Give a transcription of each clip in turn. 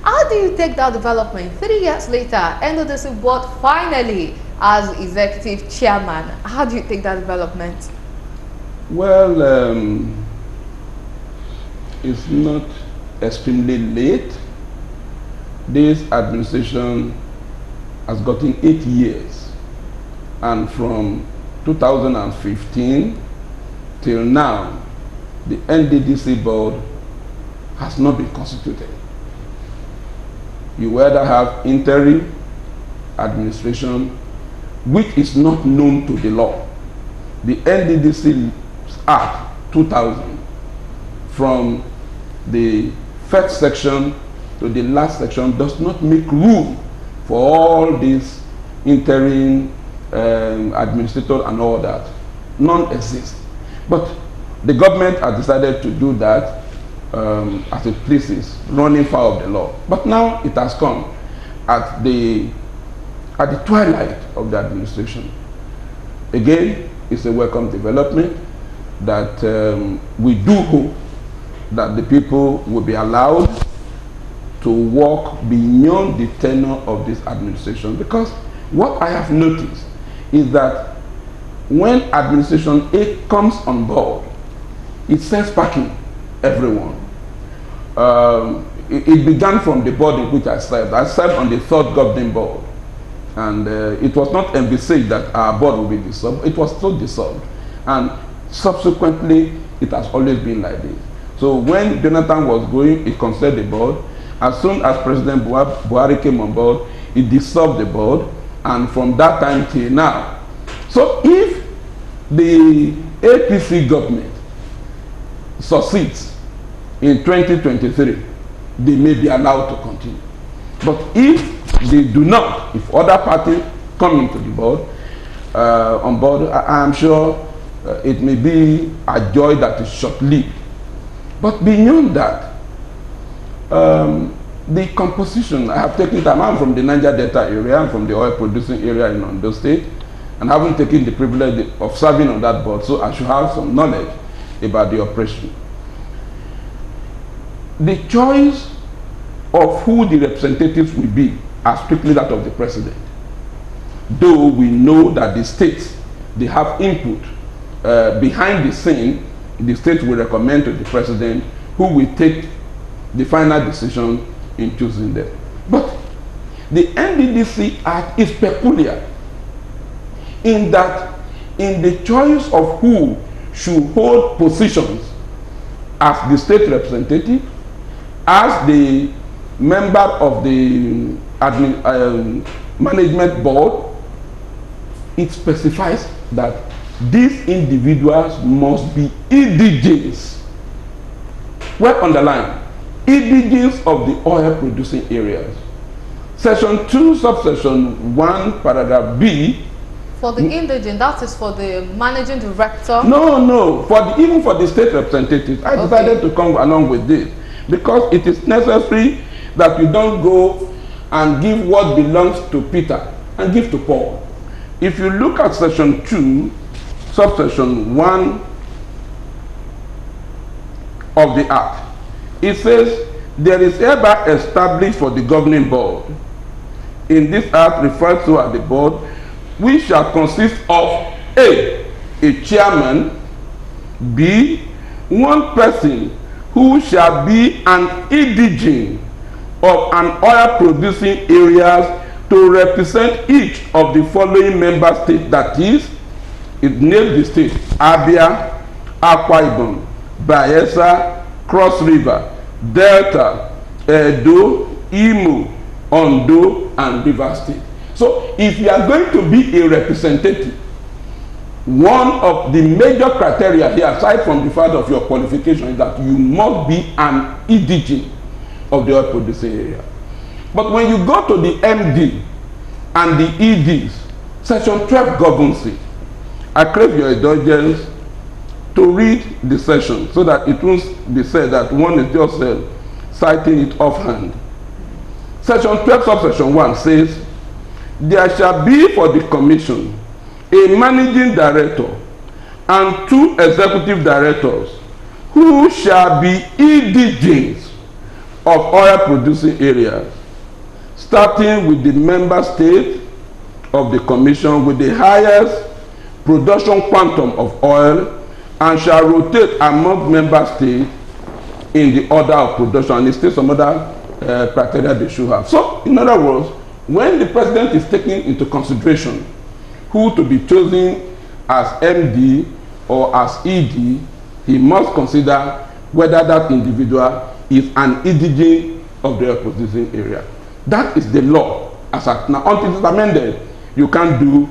How do you take that development? 3 years later, NDDC board finally as executive chairman. How do you take that development? Well, it's not extremely late. This administration has gotten 8 years, and from 2015 till now, the NDDC board has not been constituted. You either have interim administration, which is not known to the law. The NDDC Act 2000, from the first section to the last section, does not make room for all these interim administrators and all that. None exists. But the government has decided to do that as it pleases, running foul of the law. But now it has come at the twilight of the administration. Again, it's a welcome development that we do hope that the people will be allowed to walk beyond the tenure of this administration, because what I have noticed is that when administration A comes on board, it sends packing everyone. It began from the board in which I served. I served on the third governing board, and it was not envisaged that our board would be dissolved. It was still dissolved, and subsequently it has always been like this. So when Jonathan was going, he consulted the board. As soon as President Buhari came on board, he dissolved the board, and from that time till now. So if the APC government succeeds in 2023, they may be allowed to continue. But if they do not, if other parties come into the board, on board, I am sure it may be a joy that is short-lived. But beyond that, the composition, I have taken time. I'm from the Niger Delta area, I'm from the oil producing area in Ondo State, and I haven't taken the privilege of serving on that board, so I should have some knowledge about the operation. The choice of who the representatives will be are strictly that of the president. Though we know that the states, they have input behind the scene, the state will recommend to the president who will take the final decision in choosing them. But the NDDC Act is peculiar in that in the choice of who should hold positions as the state representative, as the member of the management board, it specifies that these individuals must be indigenes. Well underlined, indigenes of the oil producing areas. Section 2, subsection 1, paragraph B. For the indigene, that is for the managing director? No, even for the state representatives. I decided to come along with this because it is necessary that you don't go and give what belongs to Peter and give to Paul. If you look at section 2, subsection 1 of the Act, it says, there is hereby established for the governing board, in this Act referred to as the board, which shall consist of A chairman, B, one person who shall be an indigene of an oil producing areas to represent each of the following member states, that is, it names the state: Abia, Akwa Ibom, Bayelsa, Cross River, Delta, Edo, Imo, Ondo, and River State. So if you are going to be a representative, one of the major criteria here, aside from the fact of your qualification, is that you must be an indigene of the oil producing area. But when you go to the MD and the EDs, section 12 governs it. I crave your indulgence to read the section so that it won't be said that one is just citing it offhand. Section 12, subsection 1 says, there shall be for the commission a managing director and 2 executive directors who shall be indigenes of oil producing areas, starting with the member state of the commission with the highest production quantum of oil, and shall rotate among member states in the order of production, and still some other criteria they should have. So, in other words, when the president is taking into consideration who to be chosen as MD or as ED, he must consider whether that individual is an indigene of the producing area. That is the law as at now. Until it is amended, you can't do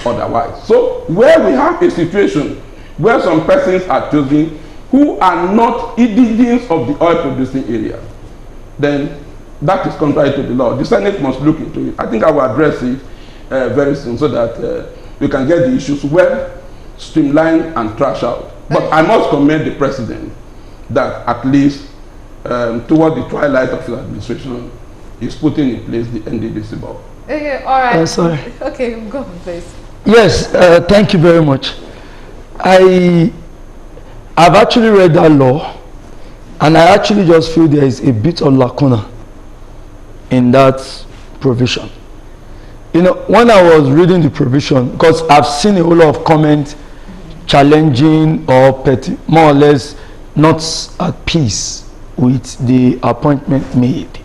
otherwise. So, where we have a situation where some persons are chosen who are not indigenes of the oil producing area, then that is contrary to the law. The Senate must look into it. I think I will address it very soon so that we can get the issues well streamlined and trash out. But I must commend the president that at least toward the twilight of his administration is putting in place the NDDC board. Okay, all right. Sorry. Okay, go on, please. Yes, thank you very much. I've actually read that law, and I actually just feel there is a bit of lacuna in that provision. You know, when I was reading the provision, because I've seen a whole lot of comments challenging or petty, more or less not at peace with the appointment made.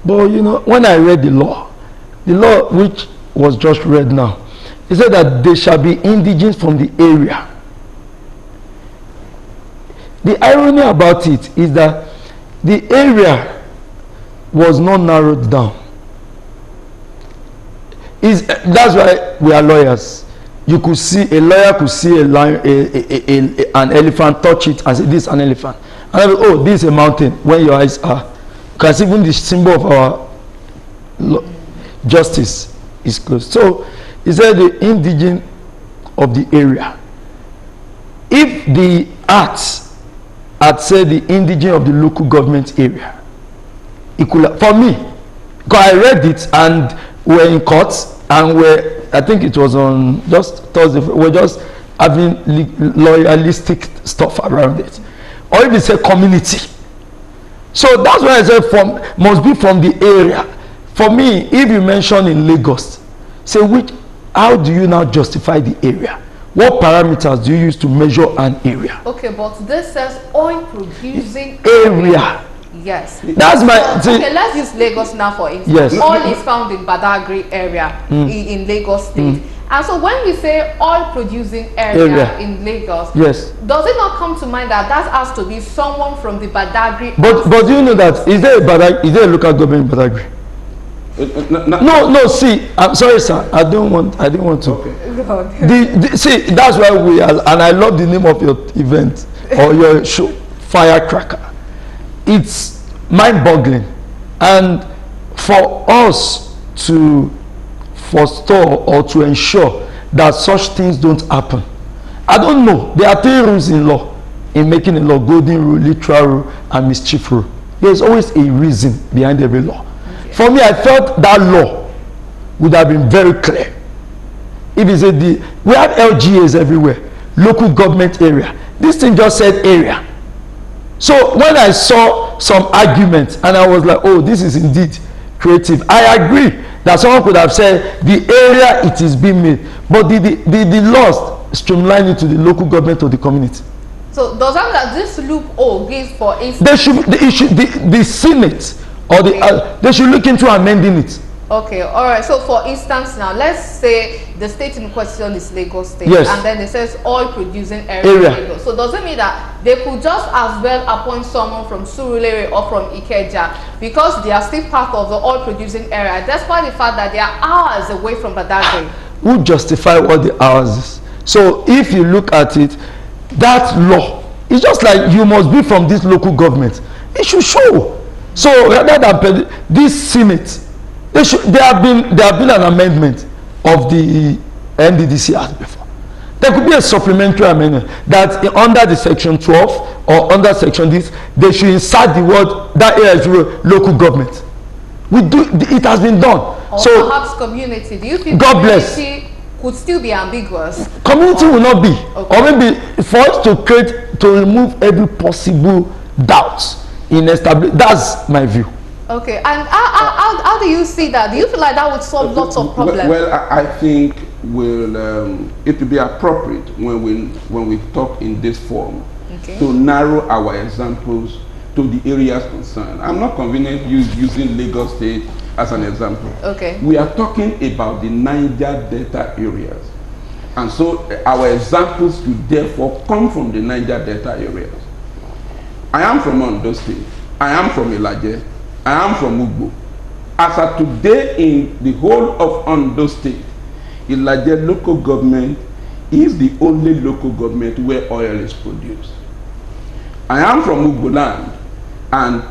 But you know, when I read the law which was just read now, it said that they shall be indigenous from the area. The irony about it is that the area was not narrowed down. That's why we are lawyers. You could see, a lawyer could see an elephant, touch it and say, this is an elephant. And I go, oh, this is a mountain, when your eyes are. Because even the symbol of our justice is close. So, he said the indigene of the area. If the acts had said the indigene of the local government area, it could, for me, because I read it and we're in court and I think it was on just Thursday, we're just having loyalistic stuff around it. Or if it's a community. So that's why I said must be from the area. For me, if you mention in Lagos, say how do you now justify the area? What parameters do you use to measure an area? Okay, but this says oil producing area. Yes. That's my. Okay, let's use Lagos now for instance. Yes. Oil is found in Badagry area in Lagos State. And so when we say oil producing area in Lagos, yes, does it not come to mind that has to be someone from the Badagry? But do you know that is there a local government in Badagry? No, see, I'm sorry, sir. I didn't want to. Okay. See, that's why we are, and I love the name of your event or your show, Firecracker. It's mind-boggling, and for us to forestall or to ensure that such things don't happen. I don't know. There are 3 rules in law, in making a law: golden rule, literal rule, and mischief rule. There's always a reason behind every law. For me, I felt that law would have been very clear. If you say we have LGAs everywhere, local government area. This thing just said area. So when I saw some arguments and I was like, oh, this is indeed creative. I agree that someone could have said the area it is being made, but the laws streamline it to the local government or the community. So does that mean that this loophole gives, for instance, the Senate or they should look into amending it. Okay, all right. So for instance now, let's say the state in question is Lagos State, yes, and then it says oil producing area. Lagos. So does it mean that they could just as well appoint someone from Surulere or from Ikeja because they are still part of the oil producing area, despite the fact that they are hours away from Badagry? Who justify what the hours is? So if you look at it, that law, it's just like you must be from this local government. It should show. So rather than this Senate, there have been an amendment of the NDDC Act before. There could be a supplementary amendment that under the section 12 or under section this, they should insert the word that area is local government. It has been done. Or so perhaps community. Do you think God community could still be ambiguous? Community will not be. Okay. Or maybe for us to remove every possible doubt. in establishing. That's my view. Okay, and how do you see that? Do you feel like that would solve lots of problems? Well, I think it will be appropriate when we talk in this forum to narrow our examples to the areas concerned. I'm not convenient using Lagos State as an example. Okay. We are talking about the Niger Delta areas. And so our examples should therefore come from the Niger Delta areas. I am from Ondo State. I am from Ilaje. I am from Ugbo. As of today, in the whole of Ondo State, Ilaje local government is the only local government where oil is produced. I am from Ugbo land, and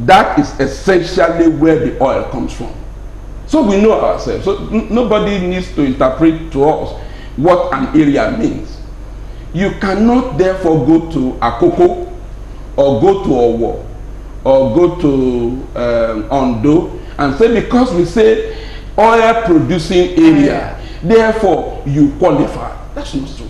that is essentially where the oil comes from. So we know ourselves. So nobody needs to interpret to us what an area means. You cannot therefore go to Akoko or go to Owo or go to Ondo and say because we say oil producing area, therefore you qualify. That's not true.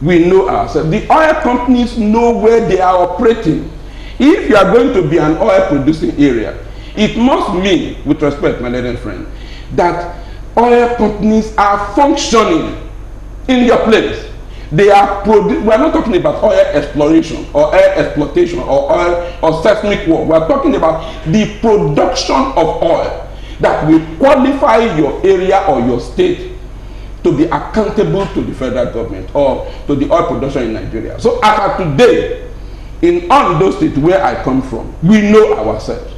We know ourselves. The oil companies know where they are operating. If you are going to be an oil producing area, it must mean, with respect, my lady friend, that oil companies are functioning in your place. They are we are not talking about oil exploration or oil exploitation or oil or seismic work. We are talking about the production of oil that will qualify your area or your state to be accountable to the federal government or to the oil production in Nigeria. So as of today, in Ondo State where I come from, we know ourselves.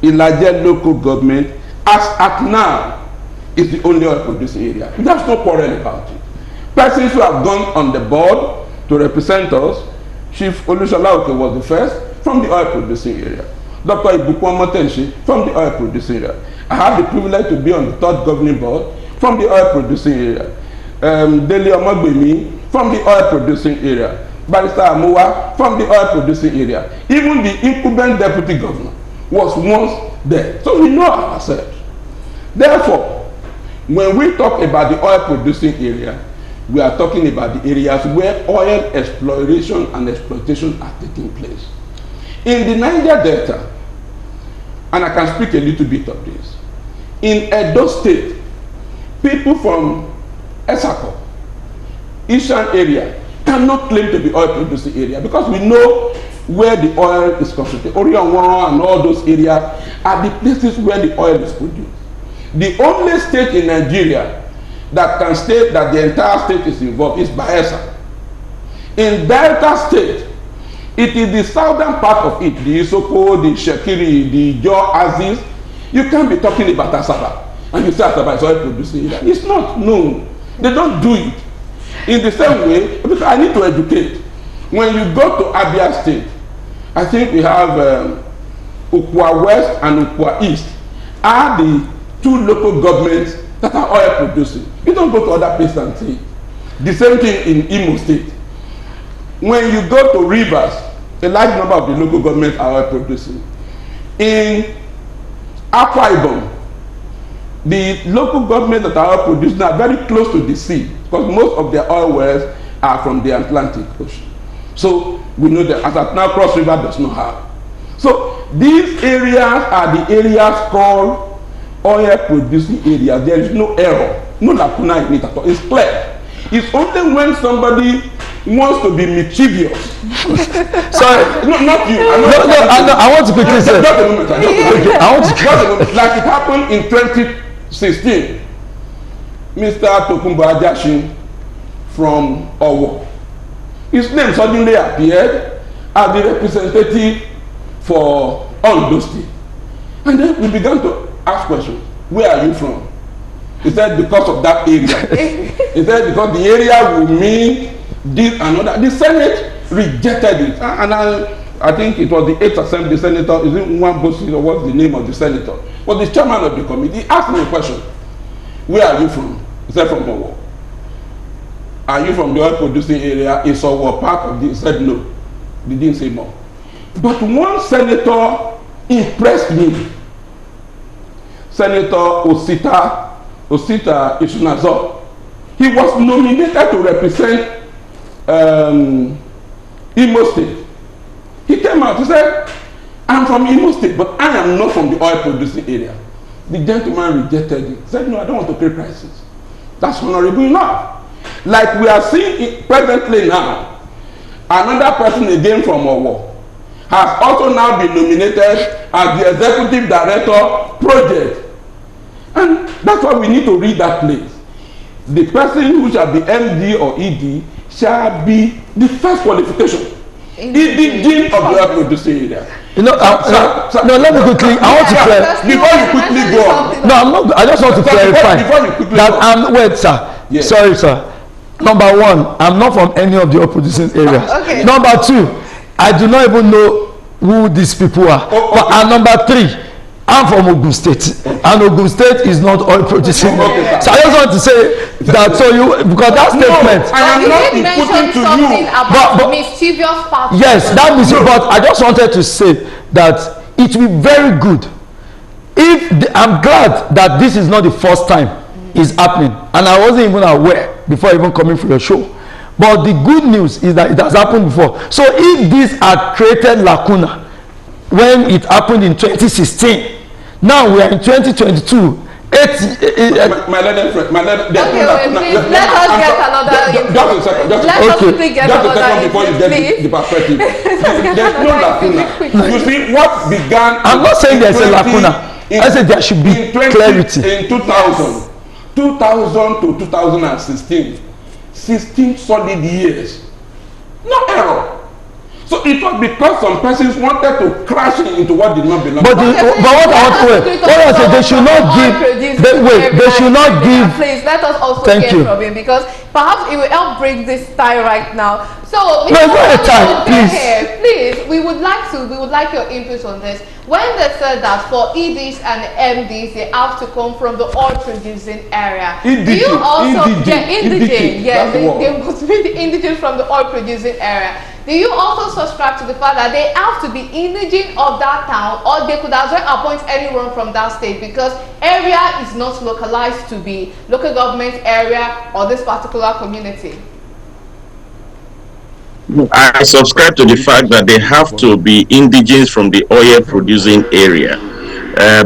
Ilaje local government, as at now, is the only oil producing area. There's no quarrel about it. Persons who have gone on the board to represent us, Chief Olushola Oke was the first from the oil producing area. Dr. Ibukwan Motenshi from the oil producing area. I have the privilege to be on the third governing board from the oil producing area. Dele Omogbemi from the oil producing area. Barrister Amuwa from the oil producing area. Even the incumbent deputy governor was once there. So we know ourselves. Therefore, when we talk about the oil producing area, we are talking about the areas where oil exploration and exploitation are taking place. In the Niger Delta, and I can speak a little bit of this, in Edo State, people from Esako, Eastern area, cannot claim to be oil producing area because we know where the oil is concentrated. Orionwa and all those areas are the places where the oil is produced. The only state in Nigeria that can state that the entire state is involved is Bayelsa. In Delta State, it is the southern part of it, the Isoko, the Shekiri, the Jo Aziz. You can't be talking about Asaba and you say Asaba is oil producing area. It's not known. They don't do it. In the same way, because I need to educate. When you go to Abia State, I think we have Ukwa West and Ukwa East are the two local governments that are oil producing. You don't go to other places and see. The same thing in Imo State. When you go to Rivers, a large number of the local governments are oil producing. In Akwa Ibom, the local governments that are oil producing are very close to the sea because most of their oil wells are from the Atlantic Ocean. So we know that as at now Cross River does not have. So these areas are the areas called oil producing areas. There is no error, no lacuna in it at all. It's clear. It's only when somebody wants to be mischievous. Sorry, no, not you. I want to quickly say. Just a moment. I want to. Just a moment. Like it happened in 2016. Mr. Tokunbo Ajashin from Owo. His name suddenly appeared as the representative for Ondo State. And then we began to ask questions. Where are you from? He said because of that area. He said because the area will mean this and that. The Senate rejected it. And I think it was the 8th Assembly Senator, is it Nwambosi or what's the name of the senator? Was the chairman of the committee. He asked me a question. Where are you from? He said from Owo. Are you from the oil producing area? Is Owo part of this? He said no. He didn't say more. But one senator impressed me. Senator Osita Ishunazo. He was nominated to represent Imo State. He came out, he said, I'm from Imo State, but I am not from the oil producing area. The gentleman rejected it. Said, no, I don't want to pay prices. That's honorable enough. Like we are seeing it presently now, another person again from Owo has also now been nominated as the executive director project. And that's why we need to read that place. The person who shall be MD or ED shall be the first qualification. Indigene of the oil producing area. You know, no, let me quickly. I want to clarify. Before you quickly go on. No, I'm not. I just want to clarify before you quickly that go on. I'm. Wait, sir. Yes. Sorry, sir. Number one, I'm not from any of the oil producing areas. Okay. Number two, I do not even know who these people are. And number three, I'm from Ogun State, and Ogun State is not oil producing. Okay. So I just want to say that, so you, because that statement. I am You not did mention putting to something you. about mischievous parties. Yes, that means. But I just wanted to say that it will be very good if I'm glad that this is not the first time it's happening, and I wasn't even aware before even coming for your show. But the good news is that it has happened before. So if this had created lacuna when it happened in 2016, now we are in 2022. My learned friend, Okay, wait, please, let us get another. Just a second, Let us quickly get just a another second before you get the perspective. There's no lacuna. You see, what began. I'm not saying there's a lacuna. I said there should be clarity. In 2000 to 2016, 16 solid years. No error. So it was because some persons wanted to crash into what did not belong. But what I want to say, they should not give. They should not give. Please let us also Thank get you. from him, because perhaps it will help break this tie right now. So No, it's not a tie, please. Please, we would like your input on this. When they said that for EDs and MDs, they have to come from the oil producing area. Do you also indigene? Yes, they must be the indigene from the oil producing area. Do you also subscribe to the fact that they have to be indigene of that town, or they could as well appoint anyone from that state, because area is not localized to be local government area or this particular community? I subscribe to the fact that they have to be indigenous from the oil producing area,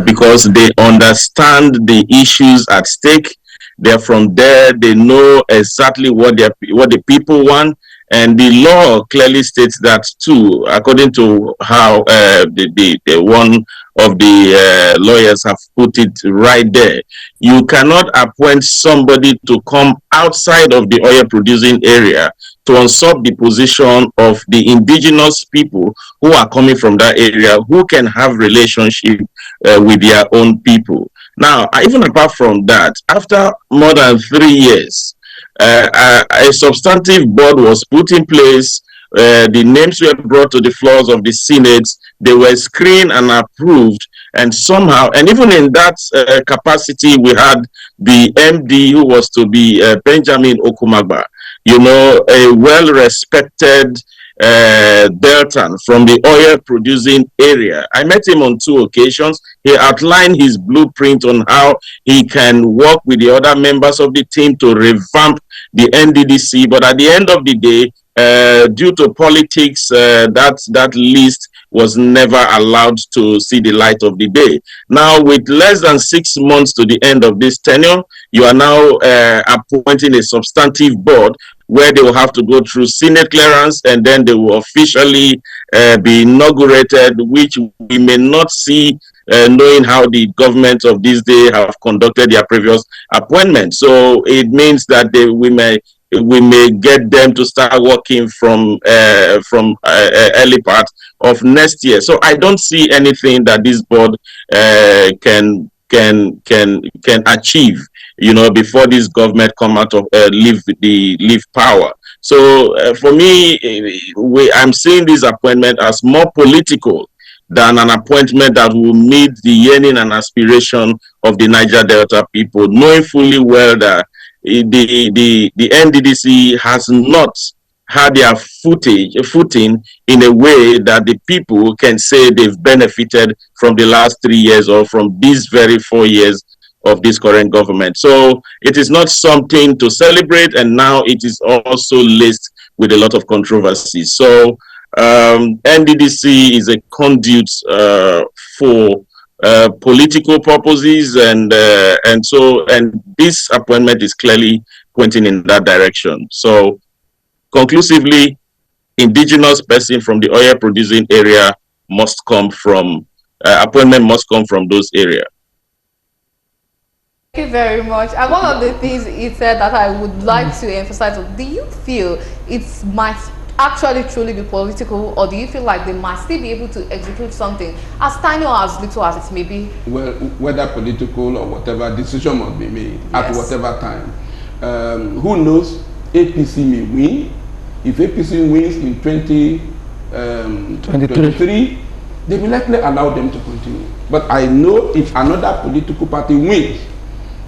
because they understand the issues at stake. They're from there. They know exactly what the people want. And the law clearly states that too, according to how the one of the lawyers have put it right there. You cannot appoint somebody to come outside of the oil producing area to usurp the position of the indigenous people who are coming from that area, who can have relationship with their own people. Now, even apart from that, after more than 3 years, a substantive board was put in place. The names were brought to the floors of the Senate. They were screened and approved. And somehow, and even in that capacity, we had the MD who was to be Benjamin Okumagba, you know, a well-respected Deltan from the oil producing area. I met him on 2 occasions. He outlined his blueprint on how he can work with the other members of the team to revamp the NDDC. But at the end of the day, due to politics, that list was never allowed to see the light of the day. Now, with less than 6 months to the end of this tenure, you are now appointing a substantive board where they will have to go through Senate clearance, and then they will officially be inaugurated, which we may not see, knowing how the government of this day have conducted their previous appointments. So it means that we may get them to start working from early part of next year. So I don't see anything that this board can achieve, you know, before this government come out of leave power. So for me, I'm seeing this appointment as more political than an appointment that will meet the yearning and aspiration of the Niger Delta people, knowing fully well that the NDDC has not had their footing in a way that the people can say they've benefited from the last 3 years or from these very 4 years of this current government. So it is not something to celebrate, and now it is also laced with a lot of controversies. So NDDC is a conduit for political purposes, and this appointment is clearly pointing in that direction. So, conclusively, indigenous person from the oil producing area must come from appointment must come from those areas. Thank you very much. And one of the things he said that I would like to emphasize, do you feel it might actually truly be political, or do you feel like they might still be able to execute something as tiny or as little as it may be? Well, whether political or whatever, decision must be made at whatever time. Who knows, APC may win. If APC wins in 2023, they will likely allow them to continue. But I know if another political party wins,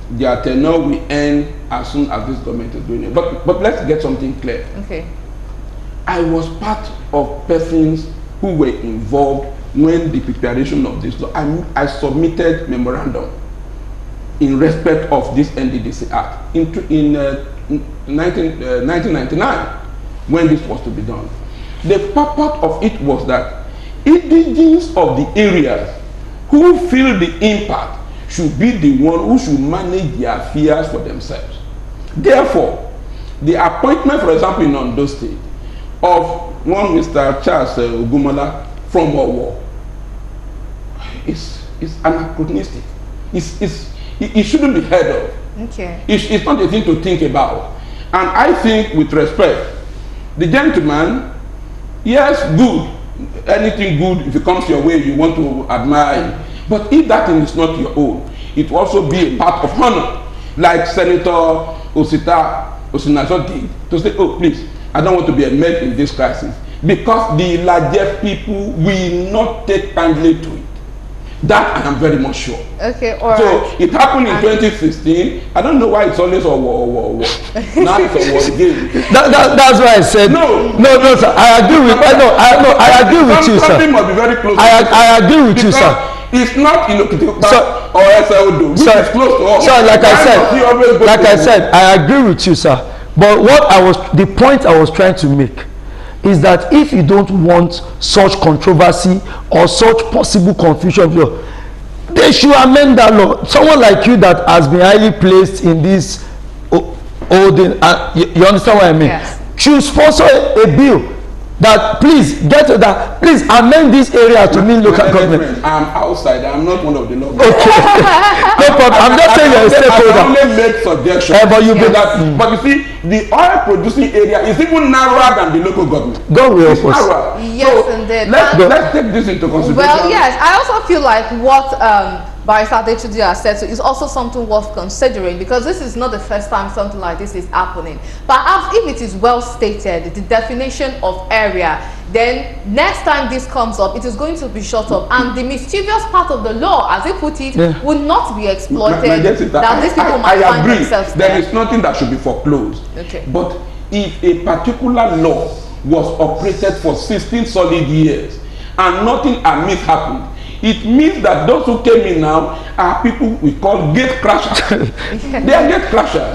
their tenure will end as soon as this government is doing it. But let's get something clear. Okay. I was part of persons who were involved when the preparation of this law. I submitted memorandum in respect of this NDDC Act in 1999 when this was to be done. The purpose of it was that indigenes of the areas who feel the impact should be the one who should manage their affairs for themselves. Therefore, the appointment, for example, in Ondo State, of one Mr. Charles Ogumola from Owo is anachronistic. It shouldn't be heard of. Okay. It's not a thing to think about. And I think, with respect, the gentleman, yes, good. Anything good, if it comes your way, you want to admire it. But if that thing is not your own, it will also be a part of honor, like Senator Osinazo did, to say, oh, please, I don't want to be a man in this crisis, because the largest people will not take kindly to it. That I am very much sure. Okay, all so right. it happened in 2016. I don't know why it's always a war. Now it's a war again. That's why I said no, sir. I agree with. I agree with you, sir. Something must be very close. I agree with you, sir. It's not in Okitipa or SLD, which is close to us. Sir, like I said, I agree with you, sir. But the point I was trying to make is that if you don't want such controversy or such possible confusion, they should amend that law. Someone like you that has been highly placed in this holding, you understand what I mean? Yes. Should sponsor a bill that please amend this area to mean local government. I'm outside. I'm not one of the law. Okay. No problem. I'm just saying you're a stakeholder. I only make suggestions. But you But you see, the oil producing area is even narrower than the local government. God will help us. Yes, so indeed. Let's take this into consideration. Well, yes, I also feel like what Barrister Adetuji has said so is also something worth considering, because this is not the first time something like this is happening. Perhaps if it is well stated, the definition of area, then next time this comes up, it is going to be short of, and the mischievous part of the law, as they put it, will not be exploited. That these people might find themselves there. There is nothing that should be foreclosed. Okay. But if a particular law was operated for 16 solid years and nothing amiss happened, it means that those who came in now are people we call gate crashers. They are gate crashers.